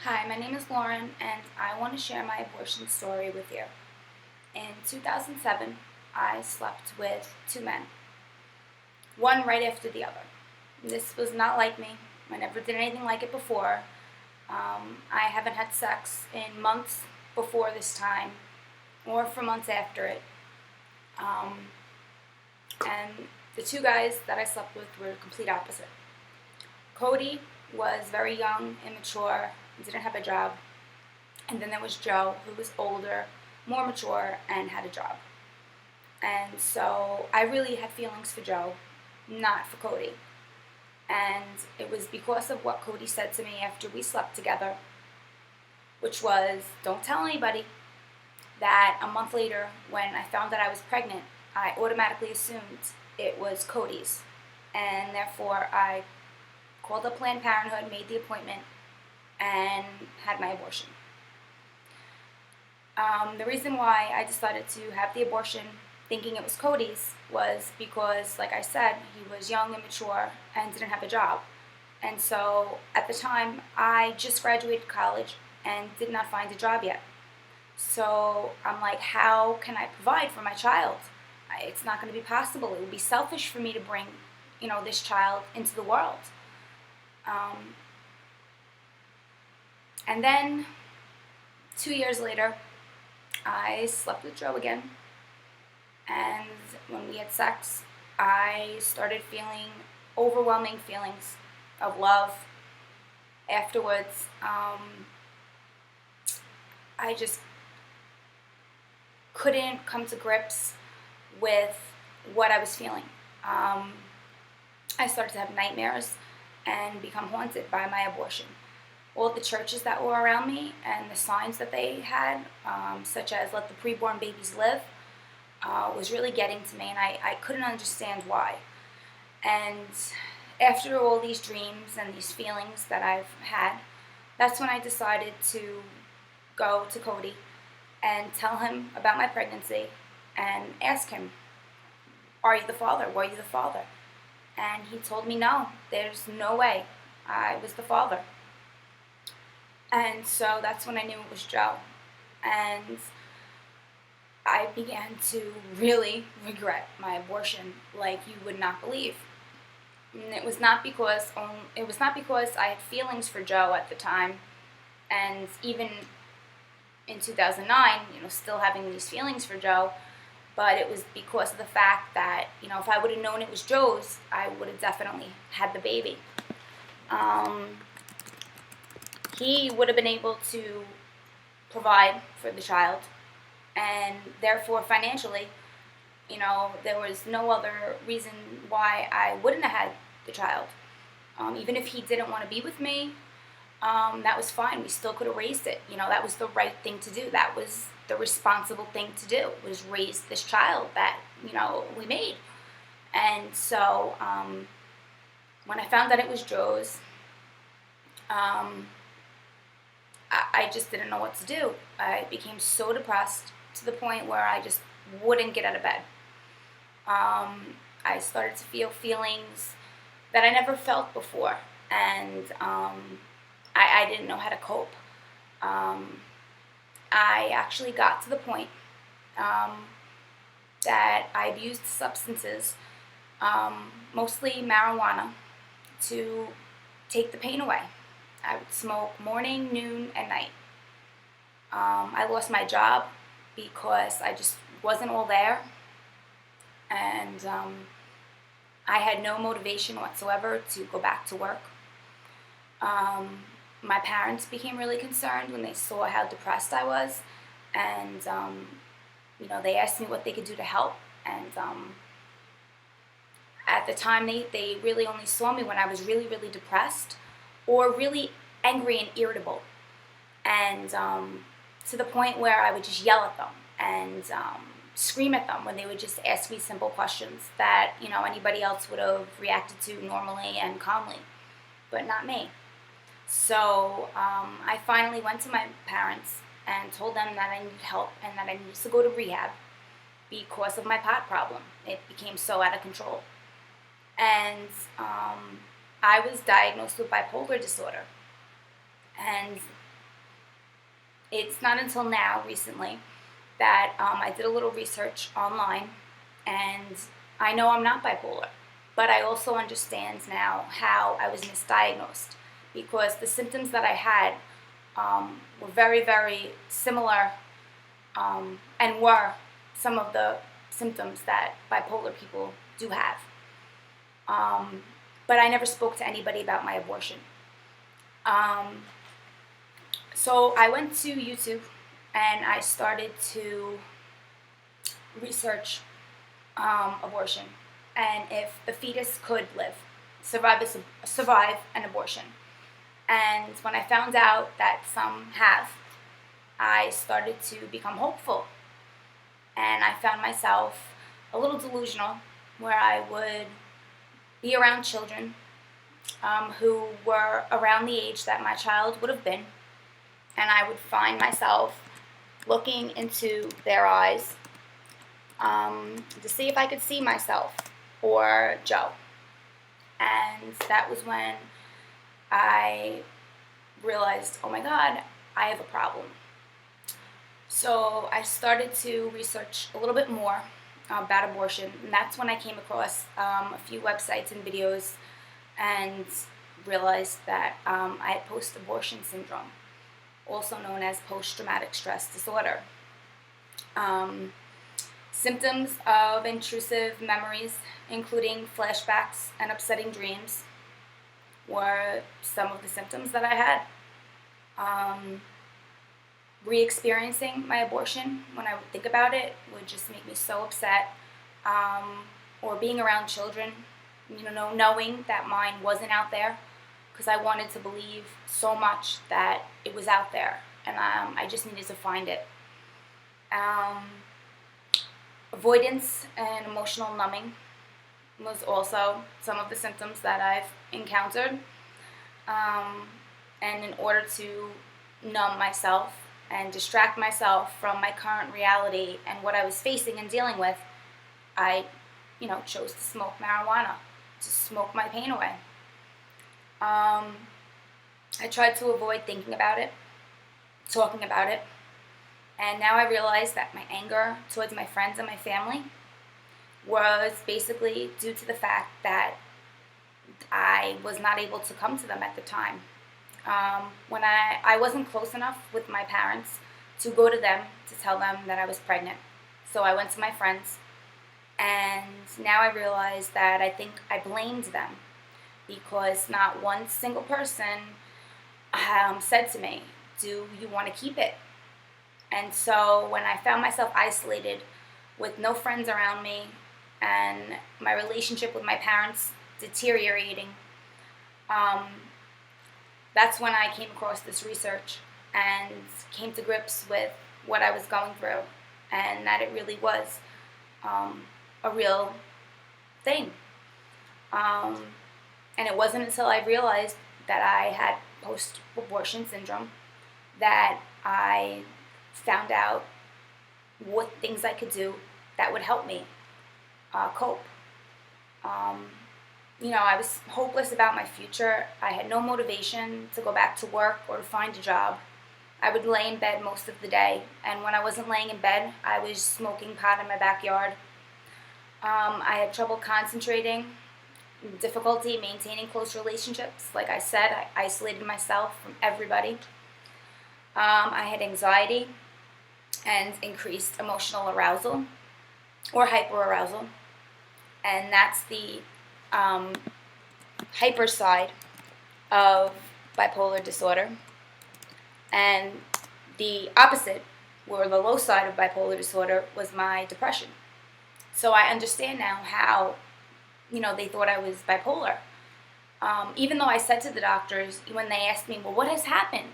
Hi, my name is Lauren, and I want to share my abortion story with you. In 2007, I slept with two men, one right after the other. This was not like me. I never did anything like it before. I haven't had sex in months before this time, or for months after it. And the two guys that I slept with were the complete opposite. Cody was very young, immature, didn't have a job. And then there was Joe, who was older, more mature, and had a job. And so I really had feelings for Joe, not for Cody. And it was because of what Cody said to me after we slept together, which was, don't tell anybody, that a month later, when I found that I was pregnant, I automatically assumed it was Cody's. And therefore, I called up Planned Parenthood, made the appointment, and had my abortion. The reason why I decided to have the abortion thinking it was Cody's was because, like I said, he was young and mature and didn't have a job. And so at the time, I just graduated college and did not find a job yet. So I'm like, how can I provide for my child? It's not going to be possible. It would be selfish for me to bring, this child into the world. And then 2 years later, I slept with Joe again. And when we had sex, I started feeling overwhelming feelings of love. Afterwards, I just couldn't come to grips with what I was feeling. I started to have nightmares and become haunted by my abortion. All the churches that were around me and the signs that they had, such as "Let the preborn babies live," was really getting to me, and I couldn't understand why. And after all these dreams and these feelings that I've had, that's when I decided to go to Cody and tell him about my pregnancy and ask him, "Are you the father? Were you the father?" And he told me, "No, there's no way I was the father." And so that's when I knew it was Joe. And I began to really regret my abortion like you would not believe. And it was not because I had feelings for Joe at the time, and even in 2009, still having these feelings for Joe, but it was because of the fact that, if I would have known it was Joe's, I would have definitely had the baby. He would have been able to provide for the child, and therefore financially, there was no other reason why I wouldn't have had the child. Even if he didn't want to be with me, that was fine. We still could have raised it. That was the right thing to do. That was the responsible thing to do, was raise this child that, we made. And so when I found that it was Joe's, I just didn't know what to do. I became so depressed to the point where I just wouldn't get out of bed. I started to feel feelings that I never felt before, and I didn't know how to cope. I actually got to the point that I abused substances, mostly marijuana, to take the pain away. I would smoke morning, noon, and night. I lost my job because I just wasn't all there, and I had no motivation whatsoever to go back to work. My parents became really concerned when they saw how depressed I was, and they asked me what they could do to help. And at the time, they really only saw me when I was really, really depressed or really angry and irritable, and to the point where I would just yell at them and scream at them when they would just ask me simple questions that anybody else would have reacted to normally and calmly, but not me. So I finally went to my parents and told them that I needed help and that I needed to go to rehab because of my pot problem. It became so out of control. And I was diagnosed with bipolar disorder. And It's not until now, recently, that I did a little research online, and I know I'm not bipolar, but I also understand now how I was misdiagnosed, because the symptoms that I had were very, very similar, and were some of the symptoms that bipolar people do have. But I never spoke to anybody about my abortion. So I went to YouTube and I started to research abortion, and if the fetus could survive an abortion. And when I found out that some have, I started to become hopeful. And I found myself a little delusional, where I would be around children who were around the age that my child would have been, and I would find myself looking into their eyes to see if I could see myself or Joe. And that was when I realized, oh my God, I have a problem. So I started to research a little bit more about abortion, and that's when I came across a few websites and videos and realized that I had post-abortion syndrome, also known as post-traumatic stress disorder. Symptoms of intrusive memories, including flashbacks and upsetting dreams, were some of the symptoms that I had. Re-experiencing my abortion, when I would think about it, would just make me so upset. Or being around children, knowing that mine wasn't out there, because I wanted to believe so much that it was out there, and I just needed to find it. Avoidance and emotional numbing was also some of the symptoms that I've encountered. And in order to numb myself and distract myself from my current reality and what I was facing and dealing with, I, chose to smoke marijuana, to smoke my pain away. I tried to avoid thinking about it, talking about it, and now I realize that my anger towards my friends and my family was basically due to the fact that I was not able to come to them at the time. When I wasn't close enough with my parents to go to them to tell them that I was pregnant. So I went to my friends, and now I realize that I think I blamed them, because not one single person said to me, do you want to keep it? And so when I found myself isolated with no friends around me and my relationship with my parents deteriorating, that's when I came across this research and came to grips with what I was going through, and that it really was a real thing. And it wasn't until I realized that I had post-abortion syndrome that I found out what things I could do that would help me cope. I was hopeless about my future. I had no motivation to go back to work or to find a job. I would lay in bed most of the day, and when I wasn't laying in bed, I was smoking pot in my backyard. I had trouble concentrating, difficulty maintaining close relationships. Like I said, I isolated myself from everybody. I had anxiety and increased emotional arousal or hyperarousal, and that's the hyper side of bipolar disorder. And the opposite, or the low side of bipolar disorder, was my depression. So I understand now how, they thought I was bipolar. Even though I said to the doctors, when they asked me, well, what has happened?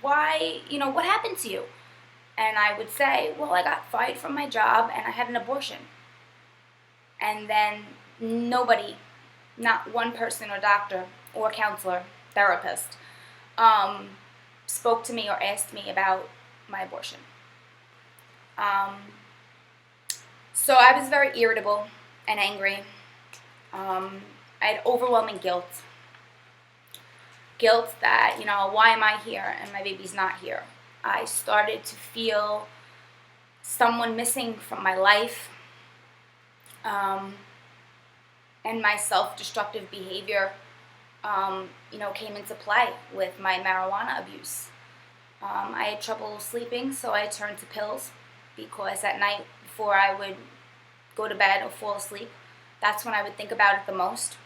Why, what happened to you? And I would say, well, I got fired from my job and I had an abortion. And then nobody, not one person or doctor or counselor, therapist, spoke to me or asked me about my abortion. So I was very irritable and angry. I had overwhelming guilt. Guilt that, why am I here and my baby's not here? I started to feel someone missing from my life, and my self-destructive behavior, came into play with my marijuana abuse. I had trouble sleeping, so I turned to pills because at night before I would go to bed or fall asleep, that's when I would think about it the most.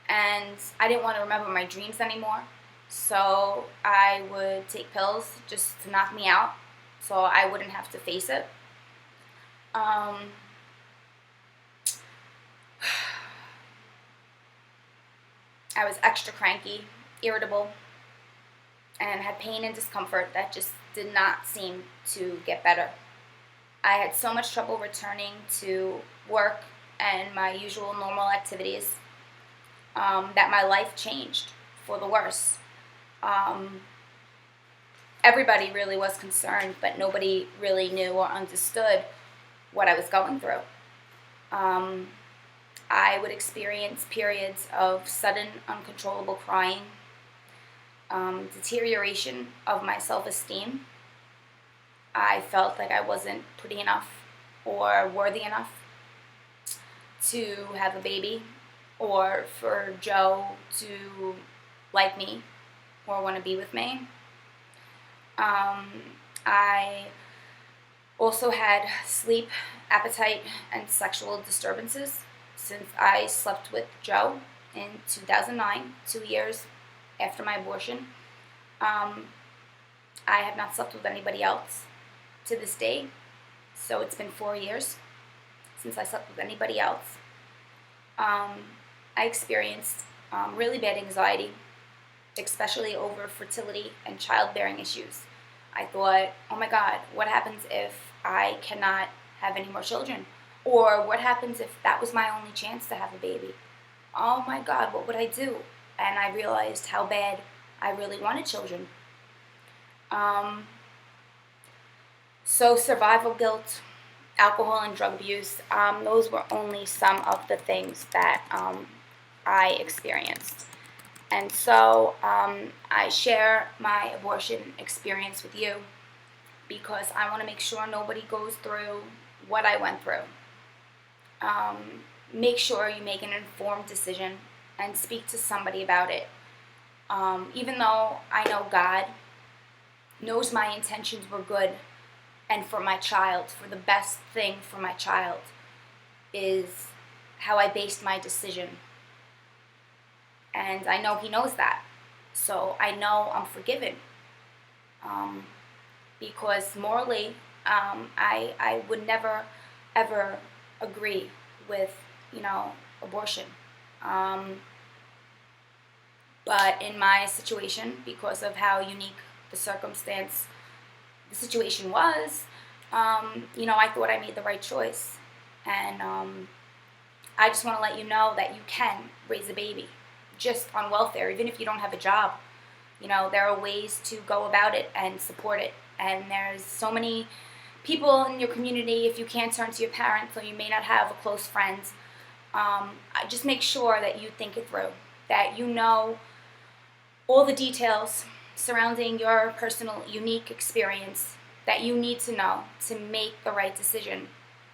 And I didn't want to remember my dreams anymore, so I would take pills just to knock me out so I wouldn't have to face it. I was extra cranky, irritable, and had pain and discomfort that just did not seem to get better. I had so much trouble returning to work and my usual normal activities that my life changed for the worse. Everybody really was concerned, but nobody really knew or understood what I was going through. I would experience periods of sudden, uncontrollable crying, deterioration of my self-esteem. I felt like I wasn't pretty enough or worthy enough to have a baby or for Joe to like me or want to be with me. I also had sleep, appetite, and sexual disturbances since I slept with Joe in 2009, 2 years after my abortion. I have not slept with anybody else to this day, so it's been 4 years since I slept with anybody else. I experienced really bad anxiety, especially over fertility and childbearing issues. I thought, oh my God, what happens if I cannot have any more children? Or what happens if that was my only chance to have a baby? Oh my God, what would I do? And I realized how bad I really wanted children. So survival guilt, alcohol and drug abuse, those were only some of the things that I experienced. And so I share my abortion experience with you because I want to make sure nobody goes through what I went through. Make sure you make an informed decision and speak to somebody about it. Even though I know God knows my intentions were good and for my child, for the best thing for my child, is how I based my decision. And I know He knows that. So I know I'm forgiven. Because morally, I would never, ever agree with, abortion. But in my situation, because of how unique the situation was, I thought I made the right choice. And I just want to let you know that you can raise a baby just on welfare, even if you don't have a job. There are ways to go about it and support it. And there's so many people in your community, if you can't turn to your parents or you may not have a close friend, just make sure that you think it through, that you know all the details surrounding your personal, unique experience that you need to know to make the right decision,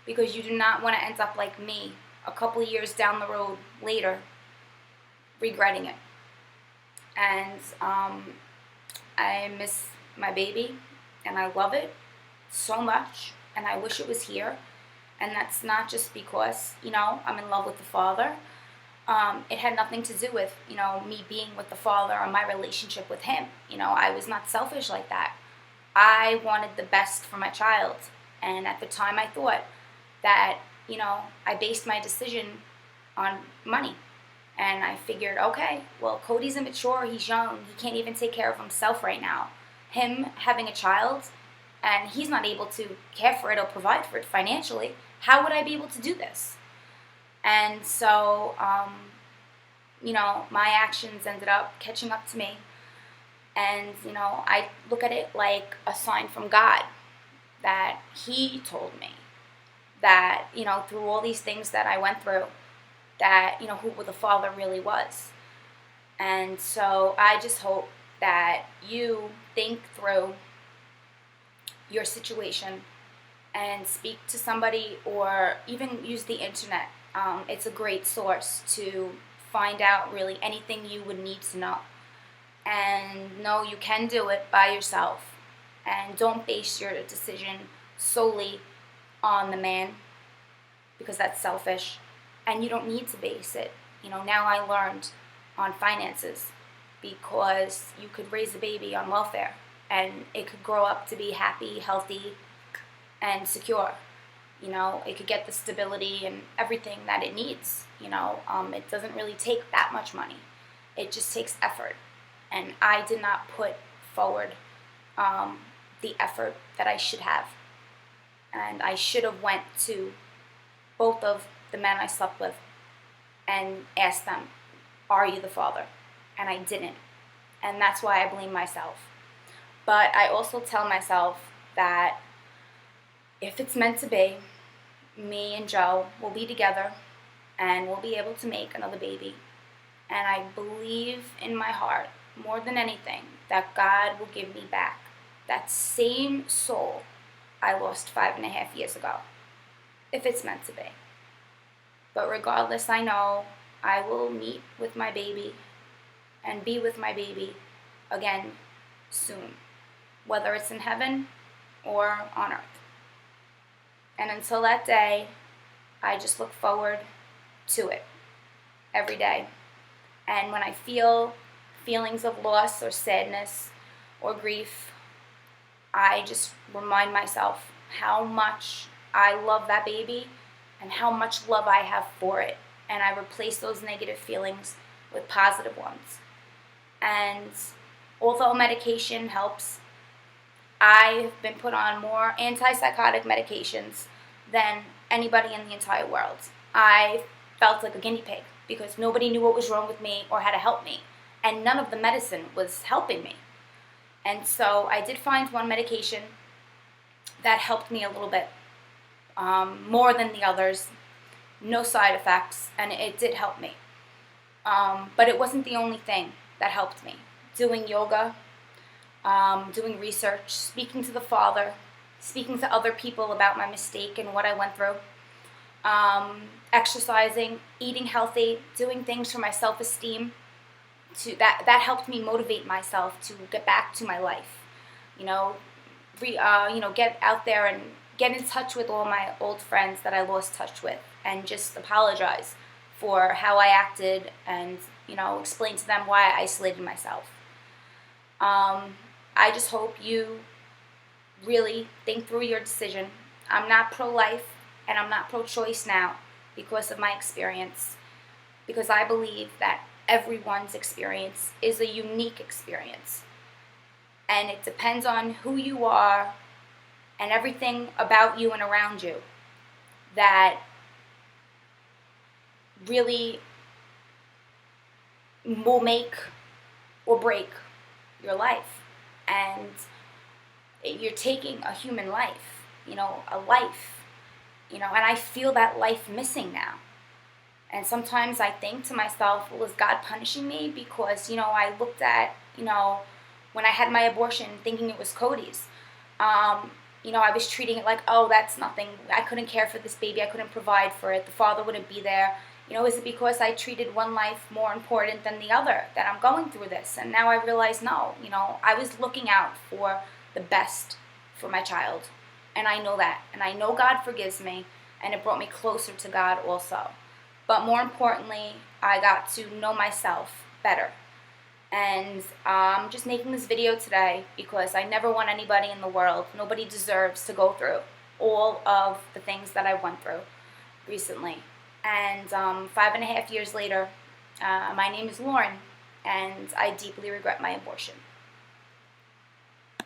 because you do not want to end up like me a couple years down the road later regretting it. And I miss my baby, and I love it so much, and I wish it was here. And that's not just because, I'm in love with the Father. It had nothing to do with, me being with the Father or my relationship with Him. I was not selfish like that. I wanted the best for my child. And at the time I thought that, I based my decision on money. And I figured, okay, well, Cody's immature, he's young, he can't even take care of himself right now. Him having a child, and he's not able to care for it or provide for it financially, how would I be able to do this? And so, my actions ended up catching up to me. And, I look at it like a sign from God that He told me that, through all these things that I went through, that, who the Father really was. And so I just hope that you think through your situation and speak to somebody, or even use the internet. It's a great source to find out really anything you would need to know. And know you can do it by yourself. And don't base your decision solely on the man, because that's selfish. And you don't need to base it. Now I learned on finances, because you could raise a baby on welfare and it could grow up to be happy, healthy, and secure. It could get the stability and everything that it needs. It doesn't really take that much money. It just takes effort. And I did not put forward the effort that I should have. And I should have went to both of the men I slept with and asked them, are you the father? And I didn't. And that's why I blame myself. But I also tell myself that if it's meant to be, me and Joe will be together and we'll be able to make another baby. And I believe in my heart, more than anything, that God will give me back that same soul I lost 5.5 years ago, if it's meant to be. But regardless, I know I will meet with my baby and be with my baby again soon, whether it's in heaven or on earth. And until that day, I just look forward to it every day. And when I feel feelings of loss or sadness or grief, I just remind myself how much I love that baby and how much love I have for it. And I replace those negative feelings with positive ones. And although medication helps, I've been put on more antipsychotic medications than anybody in the entire world. I felt like a guinea pig because nobody knew what was wrong with me or how to help me. And none of the medicine was helping me. And so I did find one medication that helped me a little bit, more than the others. No side effects, and it did help me. But it wasn't the only thing that helped me. Doing yoga, doing research, speaking to the Father, speaking to other people about my mistake and what I went through, exercising, eating healthy, doing things for my self-esteem. That helped me motivate myself to get back to my life. Get out there and get in touch with all my old friends that I lost touch with, and just apologize for how I acted, and explain to them why I isolated myself. I just hope you really think through your decision. I'm not pro-life and I'm not pro-choice now because of my experience, because I believe that everyone's experience is a unique experience, and it depends on who you are and everything about you and around you that really will make or break your life. And you're taking a human life, a life, and I feel that life missing now. And sometimes I think to myself, well, is God punishing me? Because, I looked at, when I had my abortion thinking it was Cody's, I was treating it like, oh, that's nothing. I couldn't care for this baby. I couldn't provide for it. The father wouldn't be there. Is it because I treated one life more important than the other that I'm going through this? And now I realize, no, I was looking out for the best for my child. And I know that. And I know God forgives me, and it brought me closer to God also. But more importantly, I got to know myself better. And I'm just making this video today because I never want anybody in the world, nobody deserves to go through all of the things that I went through recently. And 5.5 years later, my name is Lauren, and I deeply regret my abortion.